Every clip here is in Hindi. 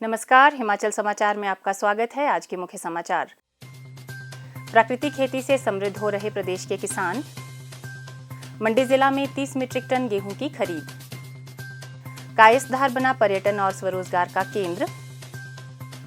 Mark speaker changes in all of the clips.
Speaker 1: नमस्कार, हिमाचल समाचार में आपका स्वागत है। आज के मुख्य समाचार। प्राकृतिक खेती से समृद्ध हो रहे प्रदेश के किसान। मंडी जिला में 30 मीट्रिक टन गेहूं की खरीद। कायसधार बना पर्यटन और स्वरोजगार का केंद्र।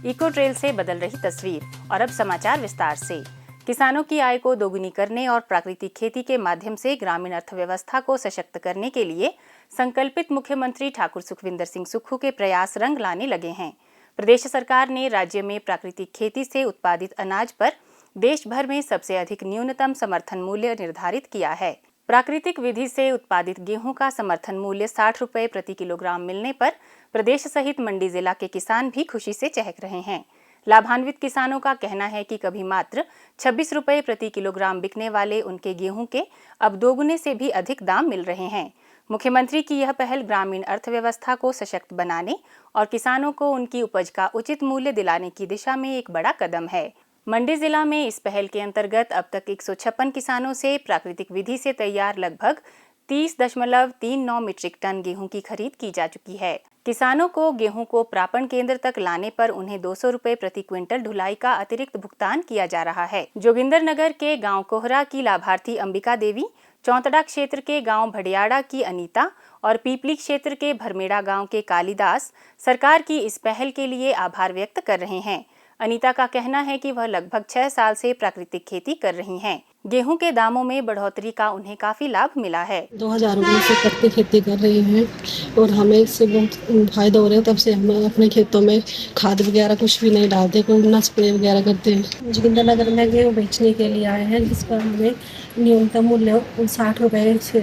Speaker 1: इको ट्रेल से बदल रही तस्वीर। और अब समाचार विस्तार से। किसानों की आय को दोगुनी करने और प्राकृतिक खेती के माध्यम से ग्रामीण अर्थव्यवस्था को सशक्त करने के लिए संकल्पित मुख्यमंत्री ठाकुर सुखविंदर सिंह सुक्खू के प्रयास रंग लाने लगे हैं। प्रदेश सरकार ने राज्य में प्राकृतिक खेती से उत्पादित अनाज पर देश भर में सबसे अधिक न्यूनतम समर्थन मूल्य निर्धारित किया है। प्राकृतिक विधि से उत्पादित गेहूं का समर्थन मूल्य 60 रुपये प्रति किलोग्राम मिलने पर प्रदेश सहित मंडी जिला के किसान भी खुशी से चहक रहे हैं। लाभान्वित किसानों का कहना है कि कभी मात्र 26 रुपये प्रति किलोग्राम बिकने वाले उनके गेहूं के अब दोगुने से भी अधिक दाम मिल रहे हैं। मुख्यमंत्री की यह पहल ग्रामीण अर्थव्यवस्था को सशक्त बनाने और किसानों को उनकी उपज का उचित मूल्य दिलाने की दिशा में एक बड़ा कदम है। मंडी जिला में इस पहल के अंतर्गत अब तक 156 किसानों से प्राकृतिक विधि से तैयार लगभग 30.39 मीट्रिक टन गेहूं की खरीद की जा चुकी है। किसानों को गेहूं को प्रापण केंद्र तक लाने पर उन्हें 200 रुपये प्रति क्विंटल ढुलाई का अतिरिक्त भुगतान किया जा रहा है। जोगिंदरनगर के गांव कोहरा की लाभार्थी अंबिका देवी, चौंतड़ा क्षेत्र के गांव भडियाड़ा की अनीता और पीपली क्षेत्र के भरमेड़ा गांव के कालीदास सरकार की इस पहल के लिए आभार व्यक्त कर रहे हैं। अनीता का कहना है कि वह लगभग 6 साल से प्राकृतिक खेती कर रही हैं। गेहूं के दामों में बढ़ोतरी का उन्हें काफी लाभ मिला है।
Speaker 2: 2019 से कट्टे खेती कर रही हैं और हमें इससे बहुत फायदा हो रहा है। तब से हम अपने खेतों में खाद वगैरह कुछ भी नहीं डालते, कोई ना स्प्रे वगैरह करते हैं। जोगिंदरनगर में गेहूँ बेचने के लिए आए हैं, जिस पर हमें न्यूनतम मूल्य 60 रुपये से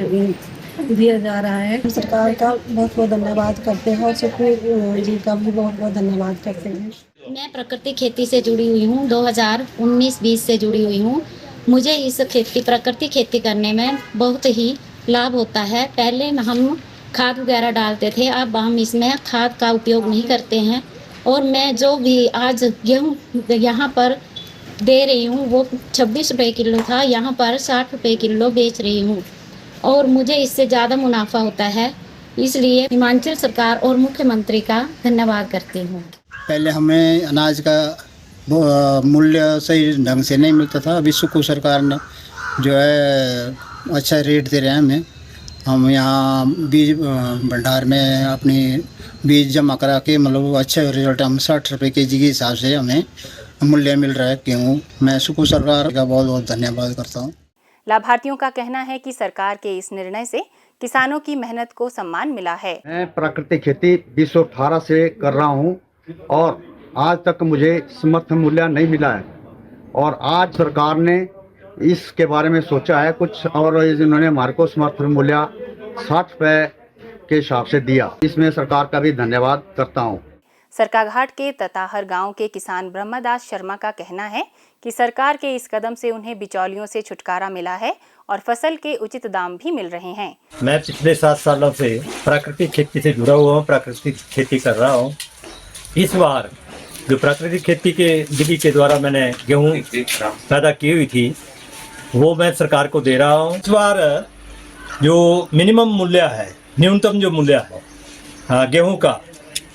Speaker 2: दिया जा रहा है। सरकार का बहुत बहुत धन्यवाद करते हैं और सुखवी जी का भी बहुत बहुत धन्यवाद करते हैं।
Speaker 3: मैं प्राकृतिक खेती से जुड़ी हुई हूँ, 2019-20 से जुड़ी हुई हूँ। मुझे इस प्राकृतिक खेती करने में बहुत ही लाभ होता है। पहले हम खाद वगैरह डालते थे, अब हम इसमें खाद का उपयोग नहीं करते हैं। और मैं जो भी आज गेहूँ यहाँ पर दे रही हूँ वो 26 रुपये किलो था, यहाँ पर 60 रुपये किलो बेच रही हूँ और मुझे इससे ज़्यादा मुनाफा होता है। इसलिए हिमाचल सरकार और मुख्यमंत्री का धन्यवाद करती हूँ।
Speaker 4: पहले हमें अनाज का मूल्य सही ढंग से नहीं मिलता था। अभी सुक्खू सरकार ने जो है अच्छा रेट दे रहे हैं हमें। हम यहाँ बीज भंडार में अपनी बीज जमा करा के मतलब अच्छे रिजल्ट हम 60 रुपये के जी के हिसाब से हमें मूल्य मिल रहा है गेहूँ। मैं सुक्खू सरकार का बहुत बहुत धन्यवाद करता हूँ।
Speaker 1: लाभार्थियों का कहना है कि सरकार के इस निर्णय से किसानों की मेहनत को सम्मान मिला है।
Speaker 5: मैं प्राकृतिक खेती 2018 से कर रहा हूँ और आज तक मुझे समर्थन मूल्य नहीं मिला है और आज सरकार ने इसके बारे में सोचा है कुछ और इन्होंने हमारे को समर्थन मूल्य 60 रुपये के हिसाब से दिया। इसमें सरकार का भी धन्यवाद करता हूँ।
Speaker 1: सरकाघाट के तताहर गांव के किसान ब्रह्मदास शर्मा का कहना है कि सरकार के इस कदम से उन्हें बिचौलियों से छुटकारा मिला है और फसल के उचित दाम भी मिल रहे हैं।
Speaker 6: मैं पिछले 7 सालों से प्राकृतिक खेती से जुड़ा हुआ हूँ, प्राकृतिक खेती कर रहा हूँ। इस बार जो प्राकृतिक खेती के विधि के द्वारा मैंने गेहूँ पैदा की हुई थी वो मैं सरकार को दे रहा हूँ। इस बार जो मिनिमम मूल्य है, न्यूनतम जो मूल्य है गेहूँ का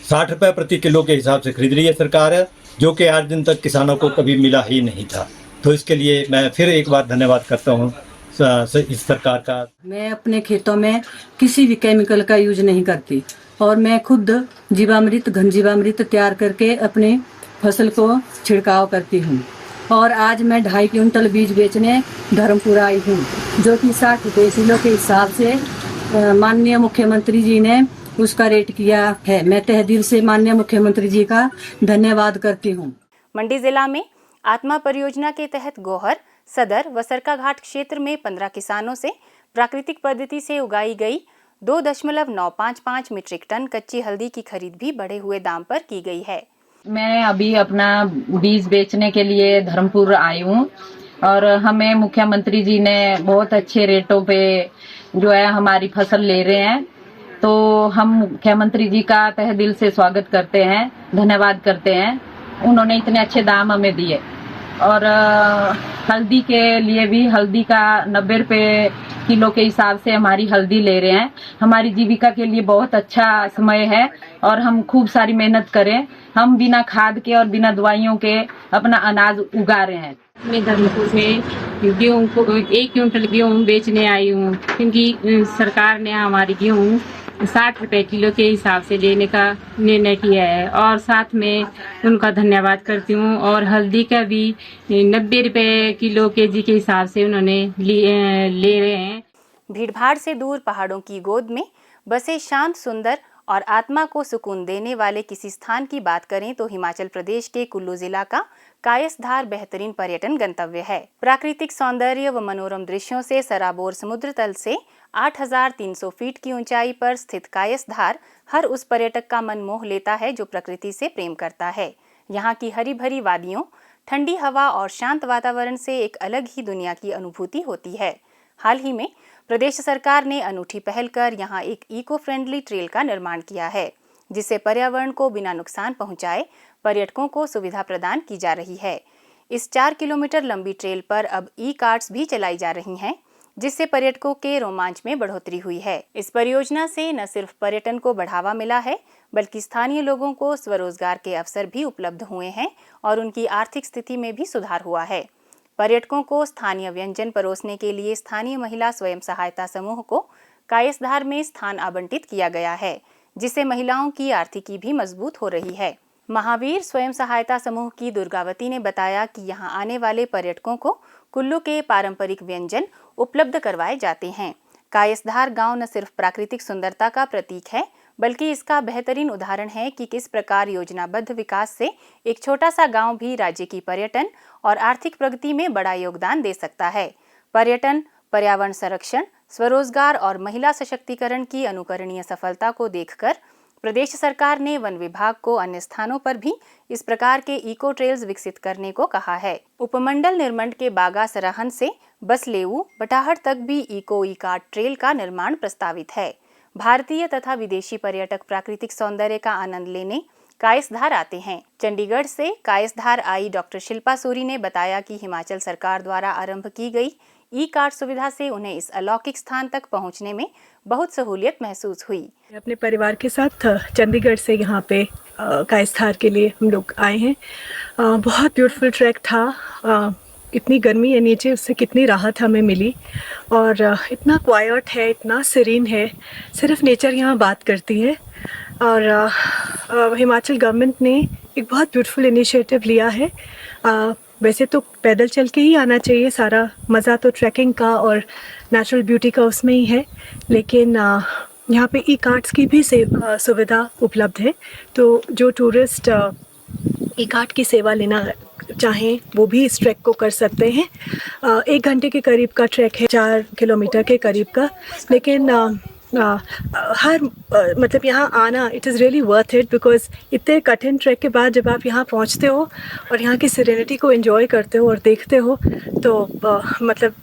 Speaker 6: 60 रुपये प्रति किलो के हिसाब से खरीद रही है सरकार, जो कि आज दिन तक किसानों को कभी मिला ही नहीं था। तो इसके लिए मैं फिर एक बार धन्यवाद करता हूँ इस सरकार का।
Speaker 7: मैं अपने खेतों में किसी भी केमिकल का यूज नहीं करती और मैं खुद जीवामृत, घन जीवामृत तैयार करके अपने फसल को छिड़काव करती हूँ। और आज मैं 2.5 क्विंटल बीज बेचने धर्मपुर आई हूँ, जो कि 60 रुपये किलो के हिसाब से माननीय मुख्यमंत्री जी ने उसका रेट किया है। मैं तहे दिल से माननीय मुख्यमंत्री जी का धन्यवाद करती हूँ।
Speaker 1: मंडी जिला में आत्मा परियोजना के तहत गोहर, सदर व सरकाघाट क्षेत्र में 15 किसानों से प्राकृतिक पद्धति से उगाई गई 2.955 मीट्रिक टन कच्ची हल्दी की खरीद भी बढ़े हुए दाम पर की गई है।
Speaker 8: मैं अभी अपना बीज बेचने के लिए धर्मपुर आई हूँ और हमें मुख्यमंत्री जी ने बहुत अच्छे रेटों पे जो है हमारी फसल ले रहे हैं। तो हम मुख्यमंत्री जी का तहे दिल से स्वागत करते हैं, धन्यवाद करते हैं। उन्होंने इतने अच्छे दाम हमें दिए और हल्दी के लिए भी हल्दी का 90 रुपए किलो के हिसाब से हमारी हल्दी ले रहे हैं। हमारी जीविका के लिए बहुत अच्छा समय है और हम खूब सारी मेहनत करें। हम बिना खाद के और बिना दवाइयों के अपना अनाज उगा रहे हैं।
Speaker 9: मैं धर्मपुर में गेहूँ को 1 क्विंटल गेहूँ बेचने आई हूँ, क्योंकि सरकार ने हमारी गेहूँ 60 रुपए किलो के हिसाब से लेने का निर्णय किया है और साथ में उनका धन्यवाद करती हूँ। और हल्दी का भी 90 रुपए किलो केजी के हिसाब से उन्होंने ले रहे हैं।
Speaker 1: भीड़भाड़ से दूर पहाड़ों की गोद में बसे शांत, सुंदर और आत्मा को सुकून देने वाले किसी स्थान की बात करें तो हिमाचल प्रदेश के कुल्लू जिला का कायसधार बेहतरीन पर्यटन गंतव्य है। प्राकृतिक सौंदर्य व मनोरम दृश्यों से सराबोर समुद्र तल से 8,300 फीट की ऊंचाई पर स्थित कायसधार हर उस पर्यटक का मन मोह लेता है जो प्रकृति से प्रेम करता है। यहाँ की हरी भरी वादियों, ठंडी हवा और शांत वातावरण से एक अलग ही दुनिया की अनुभूति होती है। हाल ही में प्रदेश सरकार ने अनूठी पहल कर यहाँ एक इको फ्रेंडली ट्रेल का निर्माण किया है, जिससे पर्यावरण को बिना नुकसान पहुंचाए पर्यटकों को सुविधा प्रदान की जा रही है। इस 4 किलोमीटर लंबी ट्रेल पर अब ई-कार्ट्स भी चलाई जा रही हैं, जिससे पर्यटकों के रोमांच में बढ़ोतरी हुई है। इस परियोजना से न सिर्फ पर्यटन को बढ़ावा मिला है, बल्कि स्थानीय लोगों को स्वरोजगार के अवसर भी उपलब्ध हुए हैं और उनकी आर्थिक स्थिति में भी सुधार हुआ है। पर्यटकों को स्थानीय व्यंजन परोसने के लिए स्थानीय महिला स्वयं सहायता समूह को कायसधार में स्थान आवंटित किया गया है, जिससे महिलाओं की आर्थिकी भी मजबूत हो रही है। महावीर स्वयं सहायता समूह की दुर्गावती ने बताया कि यहाँ आने वाले पर्यटकों को कुल्लू के पारंपरिक व्यंजन उपलब्ध करवाए जाते हैं। कायसधार गांव न सिर्फ प्राकृतिक सुंदरता का प्रतीक है, बल्कि इसका बेहतरीन उदाहरण है कि किस प्रकार योजनाबद्ध विकास से एक छोटा सा गांव भी राज्य की पर्यटन और आर्थिक प्रगति में बड़ा योगदान दे सकता है। पर्यटन, पर्यावरण संरक्षण, स्वरोजगार और महिला सशक्तिकरण की अनुकरणीय सफलता को देखकर प्रदेश सरकार ने वन विभाग को अन्य स्थानों पर भी इस प्रकार के इको ट्रेल्स विकसित करने को कहा है। उपमंडल निरमंड के बागा सराहन से बसलेऊ, बटाहट तक भी इको ई-कार्ट ट्रेल का निर्माण प्रस्तावित है। भारतीय तथा विदेशी पर्यटक प्राकृतिक सौंदर्य का आनंद लेने कायसधार आते हैं। चंडीगढ़ से कायसधार आई डॉक्टर शिल्पा सूरी ने बताया कि हिमाचल सरकार द्वारा आरंभ की गई ई-कार्ट सुविधा से उन्हें इस अलौकिक स्थान तक पहुंचने में बहुत सहूलियत महसूस हुई।
Speaker 10: अपने परिवार के साथ चंडीगढ़ से यहाँ पे कायसधार के लिए हम लोग आए हैं। बहुत ब्यूटीफुल ट्रैक था। इतनी गर्मी है नीचे, उससे कितनी राहत हमें मिली और इतना क्वाइट है, इतना सीरीन है, सिर्फ नेचर यहाँ बात करती है। और हिमाचल गवर्नमेंट ने एक बहुत ब्यूटीफुल इनिशिएटिव लिया है। वैसे तो पैदल चल के ही आना चाहिए, सारा मज़ा तो ट्रैकिंग का और नेचुरल ब्यूटी का उसमें ही है, लेकिन यहाँ पे ई-कार्ट्स की भी सुविधा उपलब्ध है। तो जो टूरिस्ट ई-कार्ट की सेवा लेना चाहें वो भी इस ट्रैक को कर सकते हैं। 1 घंटे के करीब का ट्रैक है, 4 किलोमीटर के करीब का, लेकिन मतलब यहाँ आना it is really worth it, because इतने कठिन ट्रैक के बाद जब आप यहाँ पहुँचते हो और यहाँ की सेरेनिटी को एंजॉय करते हो और देखते हो तो मतलब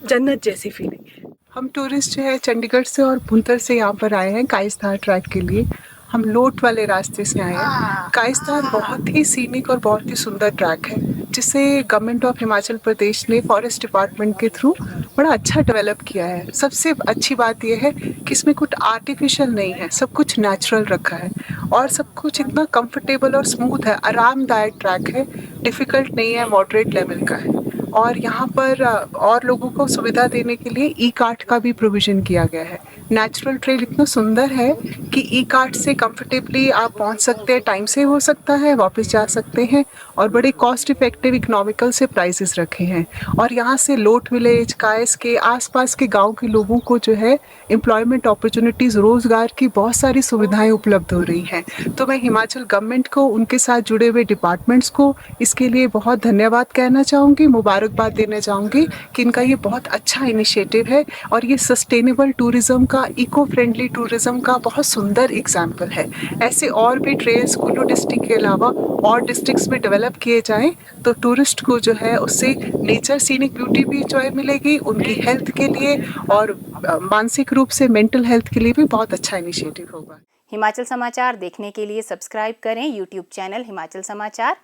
Speaker 10: जन्नत जैसी फीलिंग है।
Speaker 11: हम टूरिस्ट जो है चंडीगढ़ से और भुंतर से यहाँ पर आए हैं कायसधार ट्रैक के लिए। हम लोट वाले रास्ते से आए हैं। कायसधार बहुत ही सीनिक और बहुत ही सुंदर ट्रैक है, जिसे गवर्नमेंट ऑफ हिमाचल प्रदेश ने फॉरेस्ट डिपार्टमेंट के थ्रू बड़ा अच्छा डेवलप किया है। सबसे अच्छी बात यह है कि इसमें कुछ आर्टिफिशियल नहीं है, सब कुछ नेचुरल रखा है और सब कुछ इतना कंफर्टेबल और स्मूथ है, आरामदायक ट्रैक है, डिफ़िकल्ट नहीं है, मॉडरेट लेवल का है। और यहाँ पर और लोगों को सुविधा देने के लिए ई-कार्ट का भी प्रोविज़न किया गया है। नेचुरल ट्रेल इतना सुंदर है कि ई-कार्ट से कंफर्टेबली आप पहुँच सकते हैं, टाइम से हो सकता है, वापस जा सकते हैं और बड़े कॉस्ट इफेक्टिव इकोनॉमिकल से प्राइसेस रखे हैं। और यहाँ से लोट विलेज, कायस के आसपास के गांव के लोगों को जो है एम्प्लॉयमेंट अपॉर्चुनिटीज़, रोज़गार की बहुत सारी सुविधाएं उपलब्ध हो रही हैं। तो मैं हिमाचल गवर्नमेंट को, उनके साथ जुड़े हुए डिपार्टमेंट्स को इसके लिए बहुत धन्यवाद कहना चाहूँगी, मुबारकबाद देना चाहूँगी कि इनका ये बहुत अच्छा इनिशिएटिव है और ये सस्टेनेबल टूरिज़्म का, इको फ्रेंडली टूरिज़्म का बहुत सुंदर एग्जाम्पल है। ऐसे और भी ट्रेल्स कुल्लू डिस्ट्रिक्ट के अलावा और डिस्ट्रिक्ट्स में डेवलप किए जाएं तो टूरिस्ट को जो है उससे नेचर, सीनिक ब्यूटी भी इंजॉय मिलेगी, उनकी हेल्थ के लिए और मानसिक रूप से मेंटल हेल्थ के लिए भी बहुत अच्छा इनिशिएटिव होगा।
Speaker 1: हिमाचल समाचार देखने के लिए सब्सक्राइब करें यूट्यूब चैनल हिमाचल समाचार,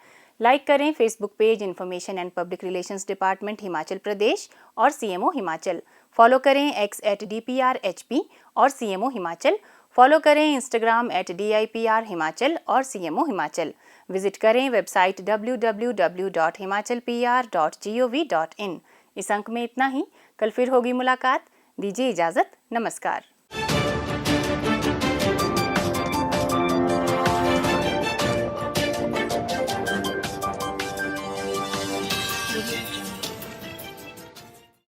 Speaker 1: लाइक करें Facebook page information and public relations department Himachal Pradesh और CMO हिमाचल। फॉलो करें X@DPRHP और CMO हिमाचल। फॉलो करें इंस्टाग्राम @DIPR हिमाचल और CMO हिमाचल। विजिट करें वेबसाइट www.himachalpr.gov.in। इस अंक में इतना ही। कल फिर होगी मुलाकात। दीजिए इजाज़त। नमस्कार।